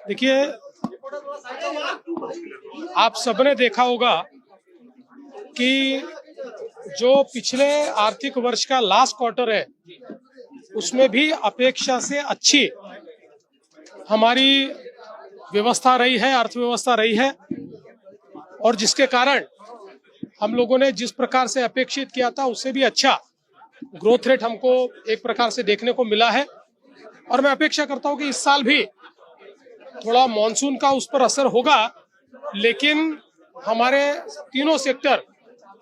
देखिए, आप सबने देखा होगा कि जो पिछले आर्थिक वर्ष का लास्ट क्वार्टर है उसमें भी अपेक्षा से अच्छी हमारी व्यवस्था रही है, अर्थव्यवस्था रही है, और जिसके कारण हम लोगों ने जिस प्रकार से अपेक्षित किया था उससे भी अच्छा ग्रोथ रेट हमको एक प्रकार से देखने को मिला है। और मैं अपेक्षा करता हूं कि इस साल भी थोड़ा मानसून का उस पर असर होगा, लेकिन हमारे तीनों सेक्टर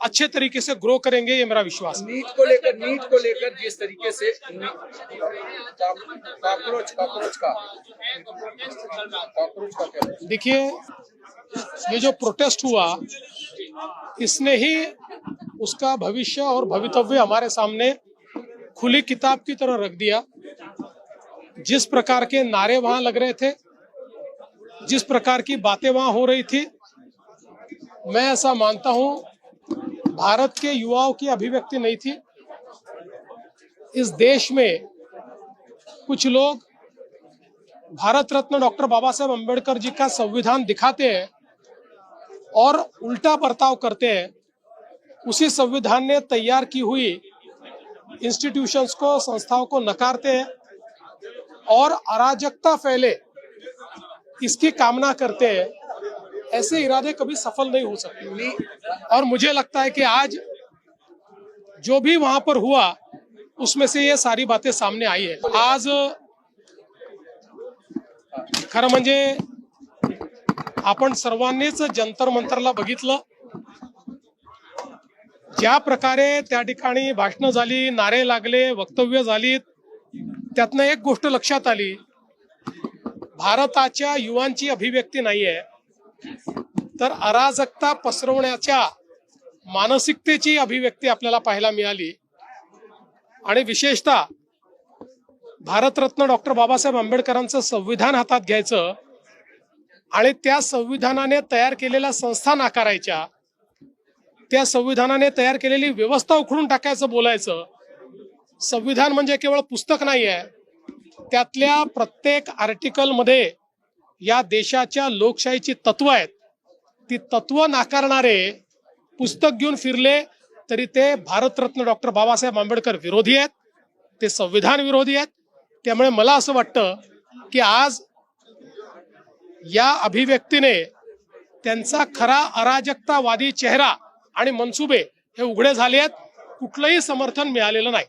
अच्छे तरीके से ग्रो करेंगे, ये मेरा विश्वास है। नीट को लेकर जिस तरीके से कॉकरोच का क्या? देखिए, ये जो प्रोटेस्ट हुआ इसने ही उसका भविष्य और भवितव्य हमारे सामने खुली किताब की तरह रख दिया। जिस प्रकार के नारे वहां लग रहे थे, जिस प्रकार की बातें वहां हो रही थी, मैं ऐसा मानता हूं भारत के युवाओं की अभिव्यक्ति नहीं थी। इस देश में कुछ लोग भारत रत्न डॉक्टर बाबा साहेब अम्बेडकर जी का संविधान दिखाते हैं और उल्टा बर्ताव करते हैं। उसी संविधान ने तैयार की हुई इंस्टीट्यूशंस को, संस्थाओं को नकारते हैं और अराजकता फैले इसकी कामना करते हैं। ऐसे इरादे कभी सफल नहीं हो सकते। और मुझे लगता है कि आज जो भी वहां पर हुआ उसमें से ये सारी बातें सामने आई है। आज खरं म्हणजे आपण सर्वांनीच जंतर मंतरला बघितलं, ज्या प्रकारे त्या ठिकाणी भाषणं झाली, नारे लागले, वक्तव्य झाली, त्यातनं एक गोष्ट लक्षात आली, भारताच्या युवांची अभिव्यक्ती नाहीये, तर अराजकता पसरवण्याच्या मानसिकतेची अभिव्यक्ती आपल्याला पाहायला मिळाली। आणि विशेषतः भारतरत्न डॉक्टर बाबासाहेब आंबेडकरांचं संविधान हातात घ्यायचं आणि त्या संविधानाने तयार केलेल्या संस्था नाकारायच्या, त्या संविधानाने तयार केलेली व्यवस्था उखडून टाकायचं बोलायचं। संविधान म्हणजे केवळ पुस्तक नाहीये, त्यातल्या प्रत्येक आर्टिकल मध्ये या देशाच्या लोकशाहीची तत्व आहेत। ती तत्व नाकारणारे पुस्तक घेऊन फिरले तरी ते भारतरत्न डॉक्टर बाबासाहेब आंबेडकर विरोधी आहेत, ते संविधान विरोधी आहेत। त्यामुळे मला असं वाटतं की आज या अभिव्यक्तीने त्यांचा खरा अराजकतावादी चेहरा आणि मनसुबे हे उघडे झाले आहेत। कुठलंही समर्थन मिळालेलं नाही।